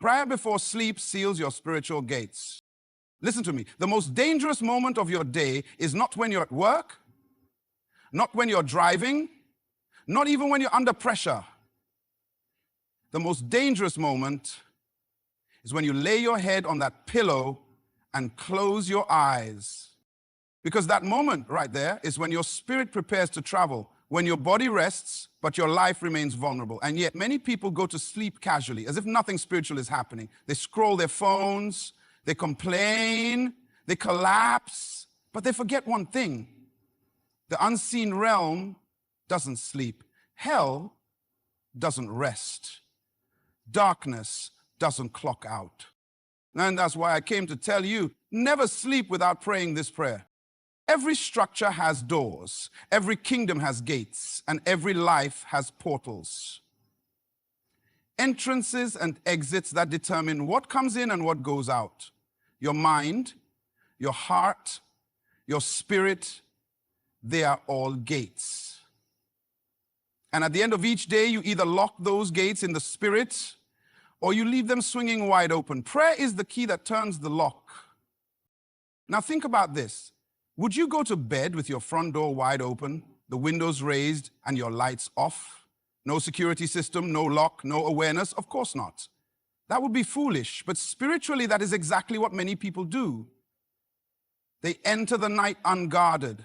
Prayer before sleep seals your spiritual gates. Listen to me. The most dangerous moment of your day is not when you're at work, not when you're driving, not even when you're under pressure. The most dangerous moment is when you lay your head on that pillow and close your eyes. Because that moment right there is when your spirit prepares to travel, when your body rests, but your life remains vulnerable. And yet many people go to sleep casually, as if nothing spiritual is happening. They scroll their phones, they complain, they collapse, but they forget one thing. The unseen realm doesn't sleep. Hell doesn't rest. Darkness doesn't clock out. And that's why I came to tell you, never sleep without praying this prayer. Every structure has doors, every kingdom has gates, and every life has portals. Entrances and exits that determine what comes in and what goes out. Your mind, your heart, your spirit, they are all gates. And at the end of each day, you either lock those gates in the spirit or you leave them swinging wide open. Prayer is the key that turns the lock. Now think about this. Would you go to bed with your front door wide open, the windows raised, and your lights off? No security system, no lock, no awareness? Of course not. That would be foolish, but spiritually that is exactly what many people do. They enter the night unguarded.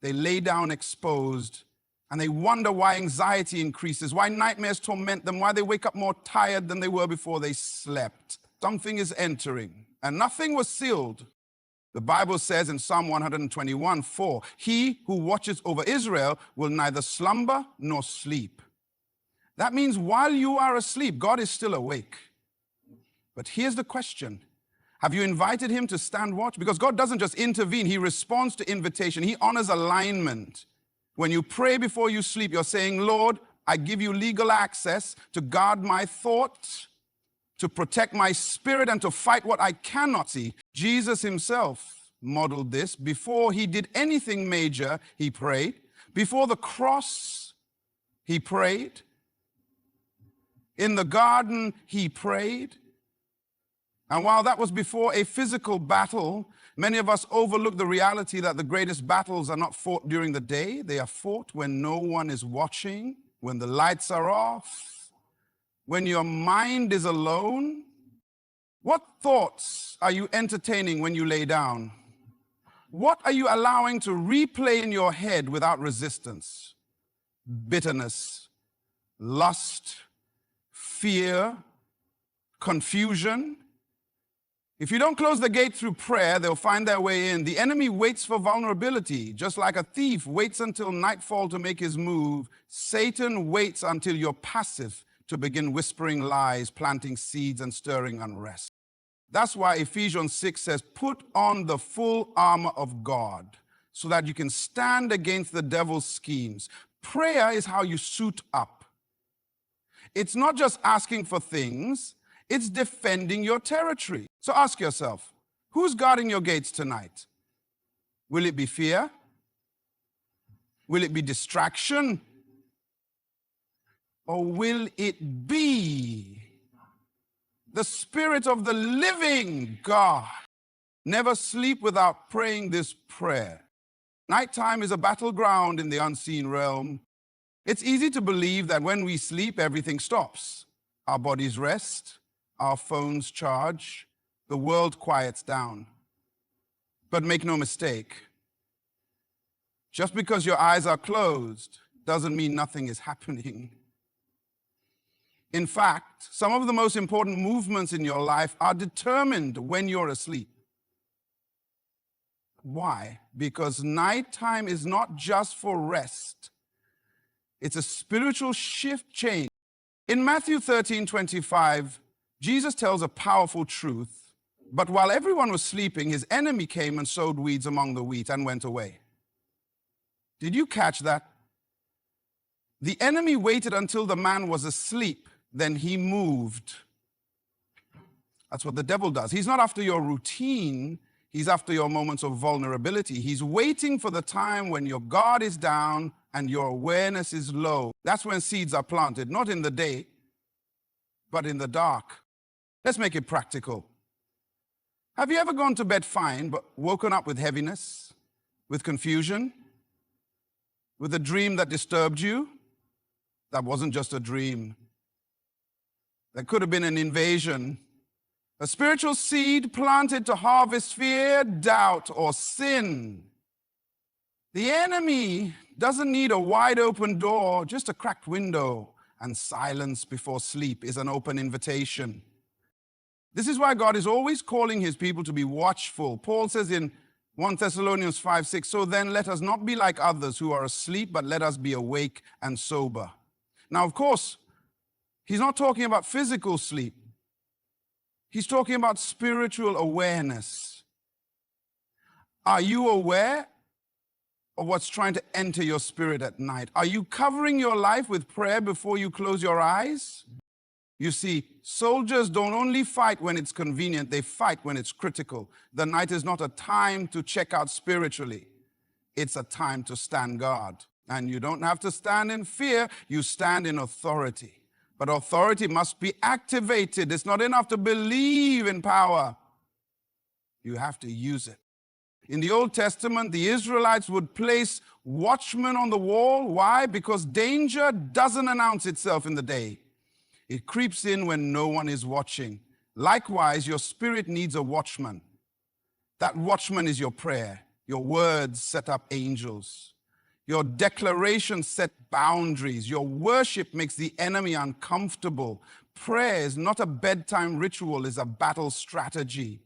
They lay down exposed, and they wonder why anxiety increases, why nightmares torment them, why they wake up more tired than they were before they slept. Something is entering, and nothing was sealed. The Bible says in Psalm 121:4, he who watches over Israel will neither slumber nor sleep. That means while you are asleep, God is still awake. But here's the question. Have you invited him to stand watch? Because God doesn't just intervene, he responds to invitation. He honors alignment. When you pray before you sleep, you're saying, Lord, I give you legal access to guard my thoughts, to protect my spirit, and to fight what I cannot see. Jesus himself modeled this. Before he did anything major, he prayed. Before the cross, he prayed. In the garden, he prayed. And while that was before a physical battle, many of us overlook the reality that the greatest battles are not fought during the day. They are fought when no one is watching, when the lights are off, when your mind is alone. What thoughts are you entertaining when you lay down? What are you allowing to replay in your head without resistance? Bitterness, lust, fear, confusion. If you don't close the gate through prayer, they'll find their way in. The enemy waits for vulnerability. Just like a thief waits until nightfall to make his move, Satan waits until you're passive to begin whispering lies, planting seeds, and stirring unrest. That's why Ephesians 6 says, put on the full armor of God so that you can stand against the devil's schemes. Prayer is how you suit up. It's not just asking for things, it's defending your territory. So ask yourself, who's guarding your gates tonight? Will it be fear? Will it be distraction? Or will it be the Spirit of the living God? Never sleep without praying this prayer. Nighttime is a battleground in the unseen realm. It's easy to believe that when we sleep, everything stops. Our bodies rest, our phones charge, the world quiets down. But make no mistake, just because your eyes are closed doesn't mean nothing is happening. In fact, some of the most important movements in your life are determined when you're asleep. Why? Because nighttime is not just for rest. It's a spiritual shift change. In Matthew 13:25, Jesus tells a powerful truth. But while everyone was sleeping, his enemy came and sowed weeds among the wheat and went away. Did you catch that? The enemy waited until the man was asleep, then he moved. That's what the devil does. He's not after your routine. He's after your moments of vulnerability. He's waiting for the time when your guard is down and your awareness is low. That's when seeds are planted, not in the day, but in the dark. Let's make it practical. Have you ever gone to bed fine, but woken up with heaviness, with confusion, with a dream that disturbed you? That wasn't just a dream. That could have been an invasion, a spiritual seed planted to harvest fear, doubt, or sin. The enemy doesn't need a wide open door, just a cracked window, and silence before sleep is an open invitation. This is why God is always calling his people to be watchful. Paul says in 1 Thessalonians 5:6, so then let us not be like others who are asleep, but let us be awake and sober. Now, of course, he's not talking about physical sleep. He's talking about spiritual awareness. Are you aware of what's trying to enter your spirit at night? Are you covering your life with prayer before you close your eyes? You see, soldiers don't only fight when it's convenient, they fight when it's critical. The night is not a time to check out spiritually. It's a time to stand guard. And you don't have to stand in fear, you stand in authority. But authority must be activated. It's not enough to believe in power. You have to use it. In the Old Testament, the Israelites would place watchmen on the wall. Why? Because danger doesn't announce itself in the day. It creeps in when no one is watching. Likewise, your spirit needs a watchman. That watchman is your prayer. Your words set up angels. Your declarations set boundaries. Your worship makes the enemy uncomfortable. Prayer is not a bedtime ritual, it's a battle strategy.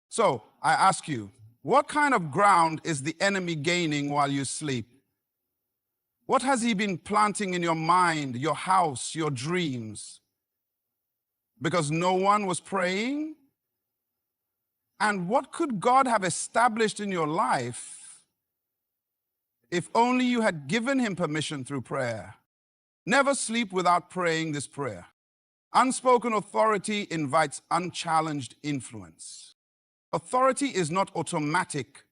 So I ask you, what kind of ground is the enemy gaining while you sleep? What has he been planting in your mind, your house, your dreams? Because no one was praying? And what could God have established in your life if only you had given him permission through prayer? Never sleep without praying this prayer. Unspoken authority invites unchallenged influence. Authority is not automatic.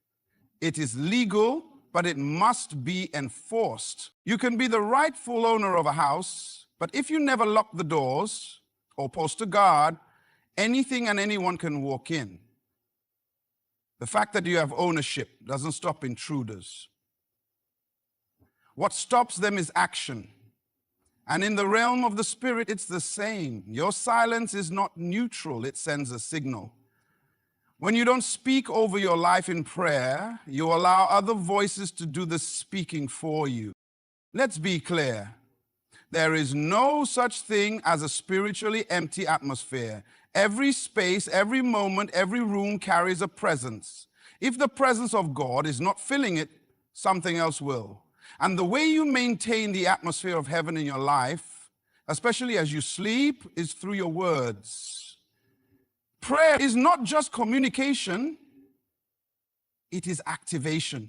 It is legal, but it must be enforced. You can be the rightful owner of a house, but if you never lock the doors or post a guard, anything and anyone can walk in. The fact that you have ownership doesn't stop intruders. What stops them is action. And in the realm of the spirit, it's the same. Your silence is not neutral, it sends a signal. When you don't speak over your life in prayer, you allow other voices to do the speaking for you. Let's be clear. There is no such thing as a spiritually empty atmosphere. Every space, every moment, every room carries a presence. If the presence of God is not filling it, something else will. And the way you maintain the atmosphere of heaven in your life, especially as you sleep, is through your words. Prayer is not just communication, it is activation.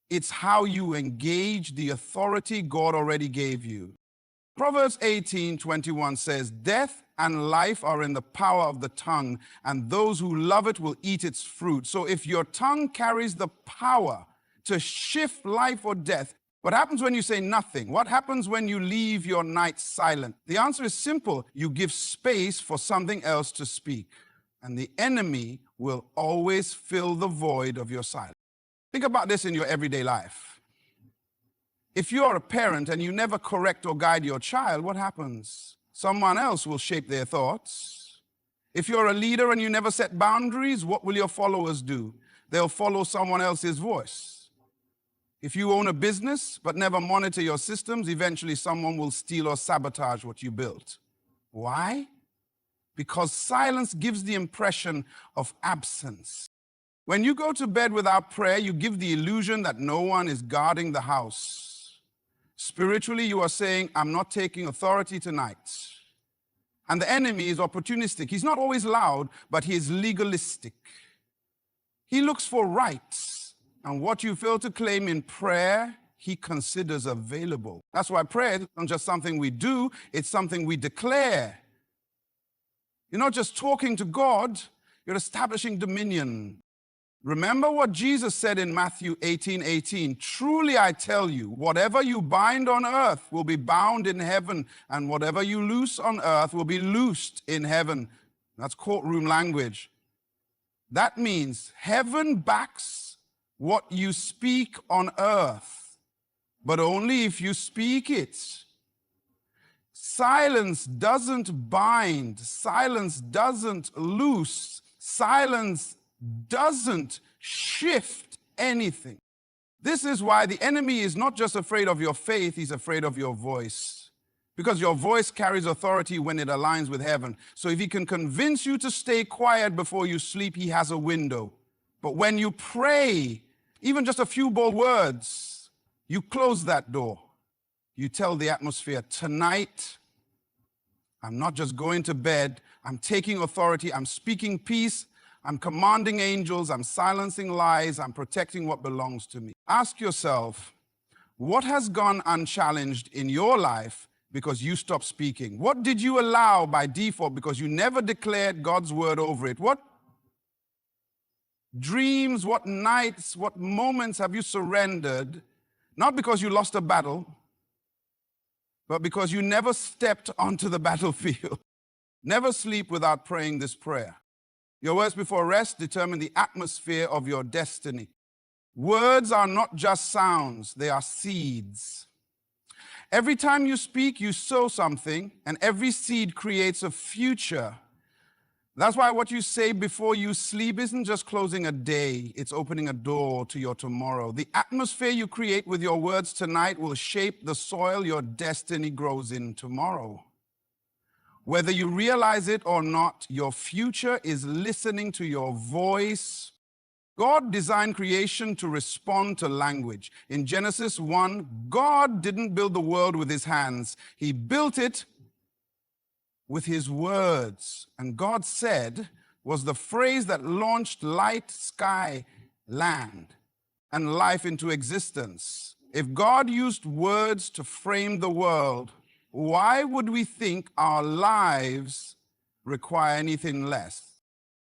It's how you engage the authority God already gave you. Proverbs 18:21 says, death and life are in the power of the tongue, and those who love it will eat its fruit. So if your tongue carries the power to shift life or death, what happens when you say nothing? What happens when you leave your night silent? The answer is simple. You give space for something else to speak, and the enemy will always fill the void of your silence. Think about this in your everyday life. If you are a parent and you never correct or guide your child, what happens? Someone else will shape their thoughts. If you're a leader and you never set boundaries, what will your followers do? They'll follow someone else's voice. If you own a business but never monitor your systems, eventually someone will steal or sabotage what you built. Why? Because silence gives the impression of absence. When you go to bed without prayer, you give the illusion that no one is guarding the house. Spiritually, you are saying, I'm not taking authority tonight. And the enemy is opportunistic. He's not always loud, but he is legalistic. He looks for rights. And what you fail to claim in prayer, he considers available. That's why prayer isn't just something we do, it's something we declare. You're not just talking to God, you're establishing dominion. Remember what Jesus said in Matthew 18:18. Truly I tell you, whatever you bind on earth will be bound in heaven, and whatever you loose on earth will be loosed in heaven. That's courtroom language. That means heaven backs what you speak on earth, but only if you speak it. Silence doesn't bind. Silence doesn't loose. Silence doesn't shift anything. This is why the enemy is not just afraid of your faith, he's afraid of your voice. Because your voice carries authority when it aligns with heaven. So if he can convince you to stay quiet before you sleep, he has a window. But when you pray, even just a few bold words, you close that door. You tell the atmosphere, tonight, I'm not just going to bed, I'm taking authority, I'm speaking peace, I'm commanding angels, I'm silencing lies, I'm protecting what belongs to me. Ask yourself, what has gone unchallenged in your life because you stopped speaking? What did you allow by default because you never declared God's word over it? What dreams, what nights, what moments have you surrendered, not because you lost a battle, but because you never stepped onto the battlefield? Never sleep without praying this prayer. Your words before rest determine the atmosphere of your destiny. Words are not just sounds, they are seeds. Every time you speak, you sow something, and every seed creates a future. That's why what you say before you sleep isn't just closing a day, it's opening a door to your tomorrow. The atmosphere you create with your words tonight will shape the soil your destiny grows in tomorrow. Whether you realize it or not, your future is listening to your voice. God designed creation to respond to language. In Genesis 1, God didn't build the world with his hands. He built it with his words. And God said was the phrase that launched light, sky, land, and life into existence. If God used words to frame the world, why would we think our lives require anything less?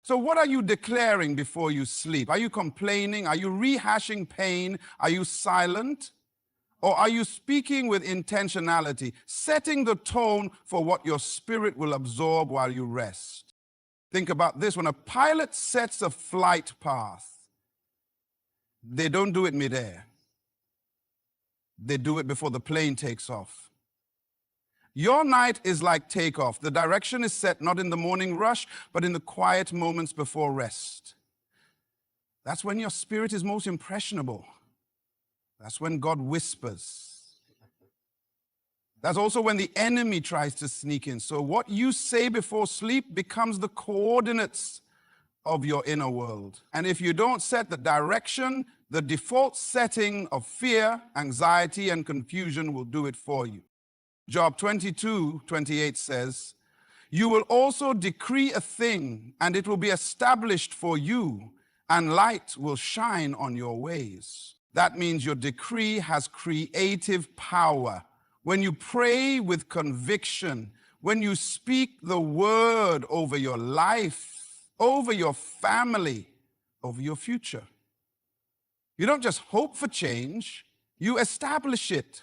So what are you declaring before you sleep? Are you complaining? Are you rehashing pain? Are you silent? Or are you speaking with intentionality, setting the tone for what your spirit will absorb while you rest? Think about this. When a pilot sets a flight path, they don't do it midair. They do it before the plane takes off. Your night is like takeoff. The direction is set not in the morning rush, but in the quiet moments before rest. That's when your spirit is most impressionable. That's when God whispers. That's also when the enemy tries to sneak in. So what you say before sleep becomes the coordinates of your inner world. And if you don't set the direction, the default setting of fear, anxiety, and confusion will do it for you. Job 22:28 says, you will also decree a thing, and it will be established for you, and light will shine on your ways. That means your decree has creative power. When you pray with conviction, when you speak the word over your life, over your family, over your future, you don't just hope for change, you establish it.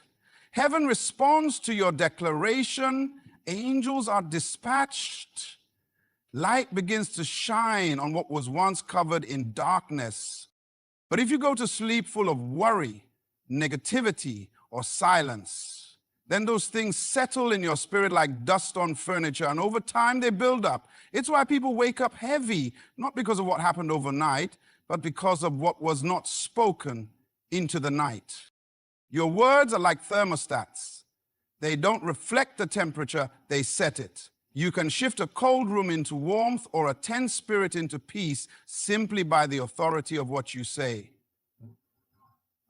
Heaven responds to your declaration. Angels are dispatched. Light begins to shine on what was once covered in darkness. But if you go to sleep full of worry, negativity, or silence, then those things settle in your spirit like dust on furniture, and over time they build up. It's why people wake up heavy, not because of what happened overnight, but because of what was not spoken into the night. Your words are like thermostats. They don't reflect the temperature, they set it. You can shift a cold room into warmth or a tense spirit into peace simply by the authority of what you say.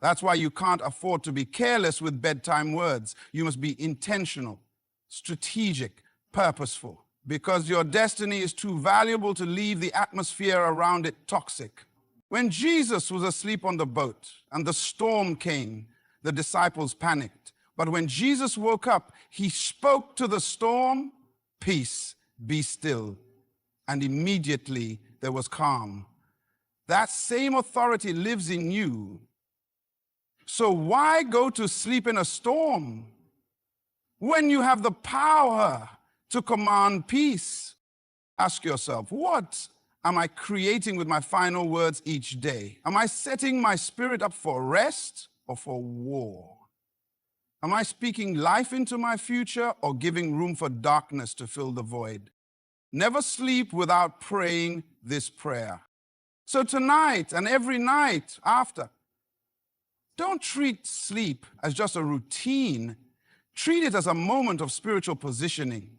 That's why you can't afford to be careless with bedtime words. You must be intentional, strategic, purposeful, because your destiny is too valuable to leave the atmosphere around it toxic. When Jesus was asleep on the boat and the storm came, the disciples panicked. But when Jesus woke up, he spoke to the storm, peace, be still. And immediately there was calm. That same authority lives in you. So why go to sleep in a storm when you have the power to command peace? Ask yourself, what am I creating with my final words each day? Am I setting my spirit up for rest or for war? Am I speaking life into my future or giving room for darkness to fill the void? Never sleep without praying this prayer. So tonight and every night after, don't treat sleep as just a routine. Treat it as a moment of spiritual positioning.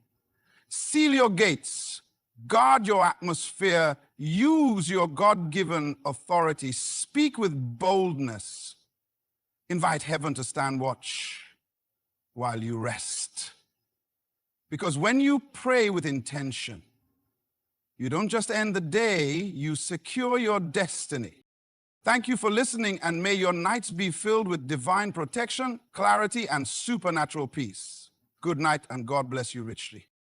Seal your gates. Guard your atmosphere. Use your God-given authority. Speak with boldness. Invite heaven to stand watch while you rest. Because when you pray with intention, you don't just end the day, you secure your destiny. Thank you for listening, and may your nights be filled with divine protection, clarity, and supernatural peace. Good night, and God bless you richly.